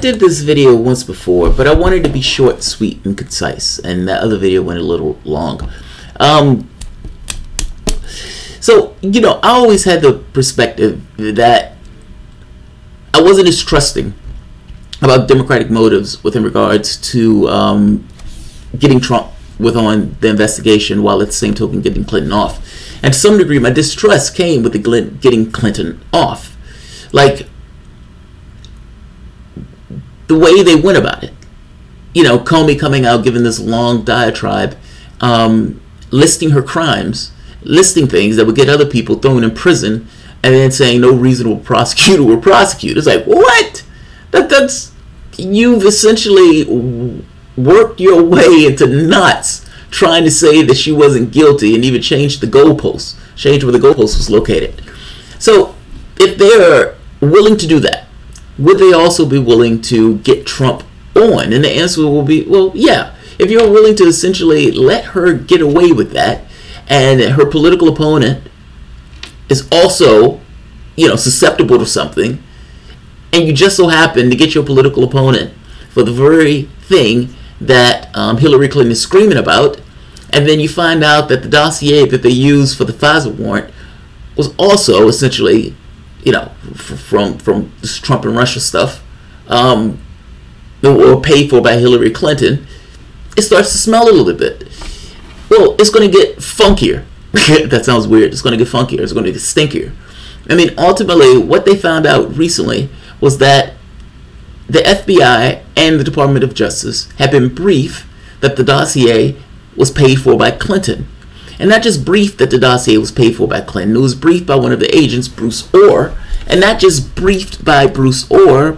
did this video once before, but I wanted to be short, sweet, and concise, and that other video went a little long. So, you know, I always had the perspective that I wasn't as trusting about Democratic motives within regards to getting Trump on the investigation, while at the same token getting Clinton off. And to some degree, my distrust came with the getting Clinton off. Like, the way they went about it. You know, Comey coming out, giving this long diatribe, listing her crimes, listing things that would get other people thrown in prison, and then saying no reasonable prosecutor will prosecute. It's like, what? That's you've essentially worked your way into knots trying to say that she wasn't guilty, and even changed the goalposts, changed where the goalpost was located. So if they're willing to do that, would they also be willing to get Trump on? And the answer will be, well, yeah. If you're willing to essentially let her get away with that, and her political opponent is also, you know, susceptible to something, and you just so happen to get your political opponent for the very thing that Hillary Clinton is screaming about, and then you find out that the dossier that they used for the FISA warrant was also essentially, you know, from this Trump and Russia stuff, or paid for by Hillary Clinton, it starts to smell a little bit. Well, it's going to get funkier. That sounds weird. It's going to get funkier. It's going to get stinkier. I mean, ultimately, what they found out recently was that the FBI and the Department of Justice had been briefed that the dossier was paid for by Clinton. And not just briefed that the dossier was paid for by Clinton, it was briefed by one of the agents, Bruce Orr. And not just briefed by Bruce Orr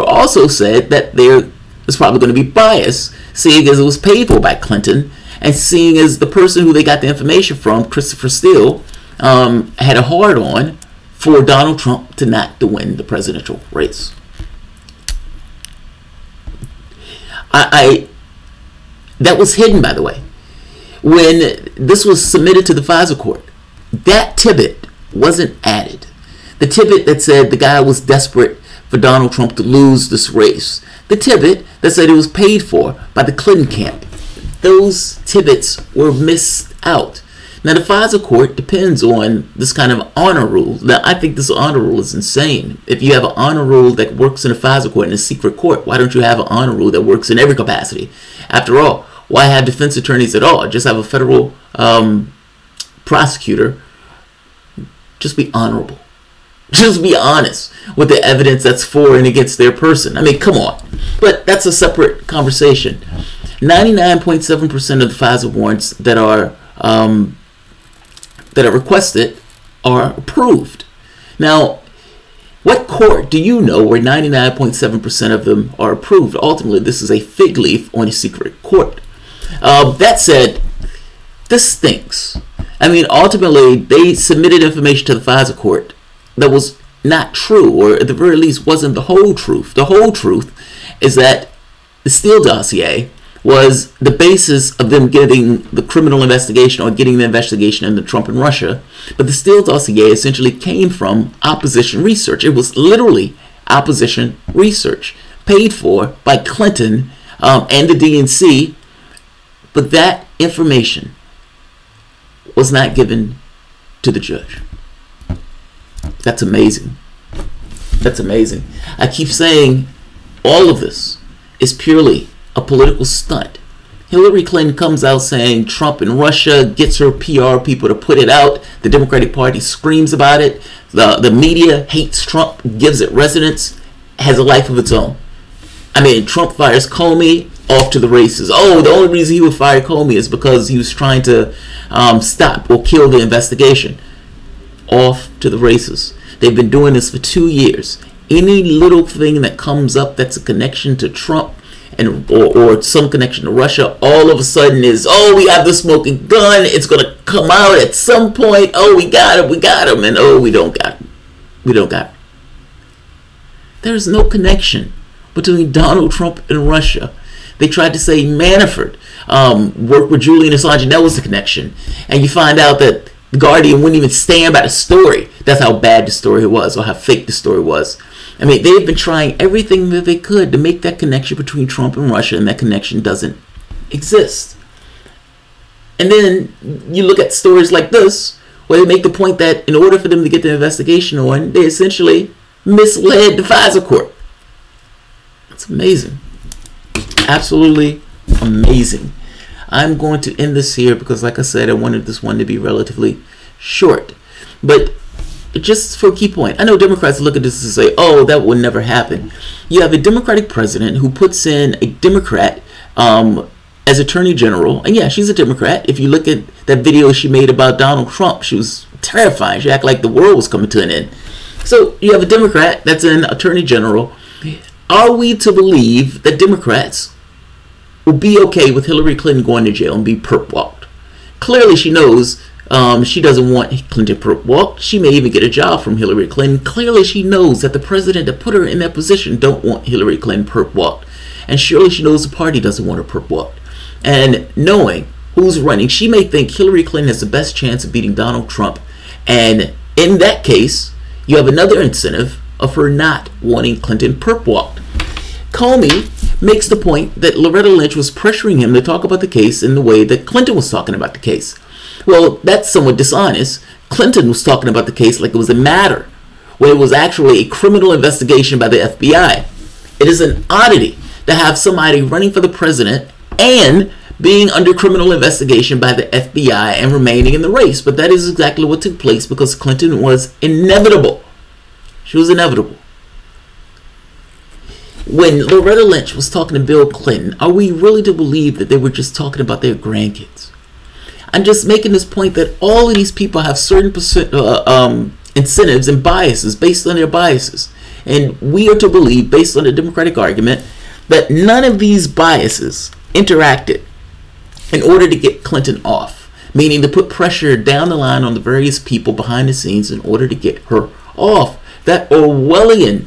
also said that there was probably going to be bias, seeing as it was paid for by Clinton, and seeing as the person who they got the information from, Christopher Steele, had a hard-on for Donald Trump to not to win the presidential race. That was hidden, by the way. When this was submitted to the FISA court, that tidbit wasn't added. The tidbit that said the guy was desperate for Donald Trump to lose this race. The tidbit that said it was paid for by the Clinton camp. Those tidbits were missed out. Now, the FISA court depends on this kind of honor rule. Now, I think this honor rule is insane. If you have an honor rule that works in a FISA court, in a secret court, why don't you have an honor rule that works in every capacity? After all, why have defense attorneys at all? Just have a federal prosecutor. Just be honorable. Just be honest with the evidence that's for and against their person. I mean, come on. But that's a separate conversation. 99.7% of the FISA warrants that are requested are approved. Now, what court do you know where 99.7% of them are approved? Ultimately, this is a fig leaf on a secret court. That said, this stinks. I mean, ultimately, they submitted information to the FISA court that was not true, or at the very least wasn't the whole truth. The whole truth is that the Steele Dossier was the basis of them getting the criminal investigation, or getting the investigation into Trump and Russia. But the Steele Dossier essentially came from opposition research. It was literally opposition research paid for by Clinton and the DNC. But that information was not given to the judge. That's amazing. That's amazing. I keep saying all of this is purely a political stunt. Hillary Clinton comes out saying Trump and Russia, gets her PR people to put it out. The Democratic Party screams about it. The media hates Trump, gives it resonance, has a life of its own. I mean, Trump fires Comey, off to the races. Oh, the only reason he would fire Comey is because he was trying to stop or kill the investigation. Off to the races. They've been doing this for 2 years. Any little thing that comes up that's a connection to Trump and or some connection to Russia, all of a sudden is, oh, we have the smoking gun. It's going to come out at some point. Oh, we got him. And oh, we don't got him. We don't got him. There's no connection between Donald Trump and Russia. They tried to say Manafort worked with Julian Assange, and that was the connection. And you find out that the Guardian wouldn't even stand by the story. That's how bad the story was, or how fake the story was. I mean, they've been trying everything that they could to make that connection between Trump and Russia, and that connection doesn't exist. And then you look at stories like this, where they make the point that in order for them to get the investigation on, they essentially misled the FISA court. It's amazing. Absolutely amazing. I'm going to end this here because, like I said, I wanted this one to be relatively short. But just for a key point, I know Democrats look at this and say, oh, that would never happen. You have a Democratic president who puts in a Democrat as Attorney General. And yeah, she's a Democrat. If you look at that video she made about Donald Trump, she was terrifying. She acted like the world was coming to an end. So you have a Democrat that's an Attorney General. Are we to believe that Democrats will be okay with Hillary Clinton going to jail and be perp walked? Clearly she knows she doesn't want Clinton perp walked. She may even get a job from Hillary Clinton. Clearly she knows that the president that put her in that position don't want Hillary Clinton perp walked. And surely she knows the party doesn't want her perp walked. And knowing who's running, she may think Hillary Clinton has the best chance of beating Donald Trump. And in that case, you have another incentive of her not wanting Clinton perp walked. Comey makes the point that Loretta Lynch was pressuring him to talk about the case in the way that Clinton was talking about the case. Well, that's somewhat dishonest. Clinton was talking about the case like it was a matter, when it was actually a criminal investigation by the FBI. It is an oddity to have somebody running for the president and being under criminal investigation by the FBI and remaining in the race. But that is exactly what took place because Clinton was inevitable. She was inevitable. When Loretta Lynch was talking to Bill Clinton, are we really to believe that they were just talking about their grandkids? I'm just making this point that all of these people have certain incentives and biases based on their biases. And we are to believe, based on the Democratic argument, that none of these biases interacted in order to get Clinton off, meaning to put pressure down the line on the various people behind the scenes in order to get her off. That Orwellian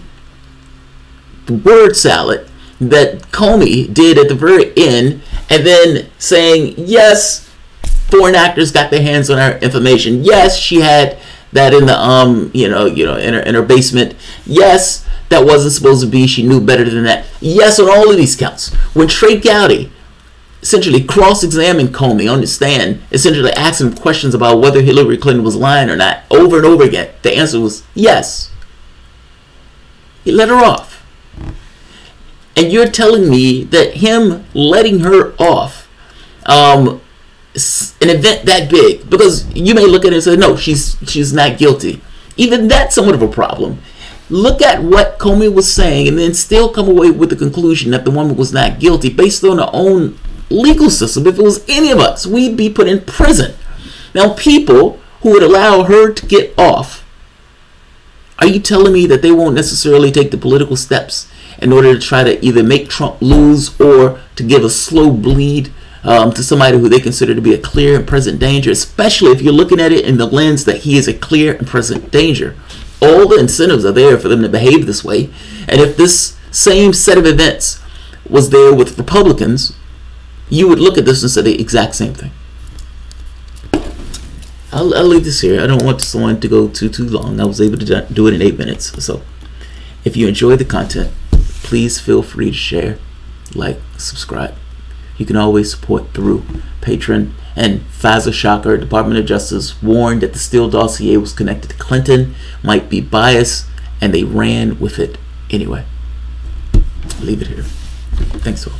word salad that Comey did at the very end, and then saying, yes, foreign actors got their hands on our information. Yes, she had that in the in her basement. Yes, that wasn't supposed to be. She knew better than that. Yes, on all of these counts. When Trey Gowdy essentially cross-examined Comey on the stand, essentially asking him questions about whether Hillary Clinton was lying or not, over and over again, the answer was yes. He let her off. And you're telling me that him letting her off, an event that big, because you may look at it and say, no, she's not guilty. Even that's somewhat of a problem. Look at what Comey was saying and then still come away with the conclusion that the woman was not guilty based on her own legal system. If it was any of us, we'd be put in prison. Now, people who would allow her to get off, are you telling me that they won't necessarily take the political steps in order to try to either make Trump lose or to give a slow bleed to somebody who they consider to be a clear and present danger, especially if you're looking at it in the lens that he is a clear and present danger? All the incentives are there for them to behave this way. And if this same set of events was there with Republicans, you would look at this and say the exact same thing. I'll leave this here. I don't want this one to go too long. I was able to do it in 8 minutes. So if you enjoy the content, please feel free to share, like, subscribe. You can always support through Patreon. And FISA shocker, Department of Justice warned that the Steele Dossier was connected to Clinton, might be biased, and they ran with it anyway. I'll leave it here. Thanks all.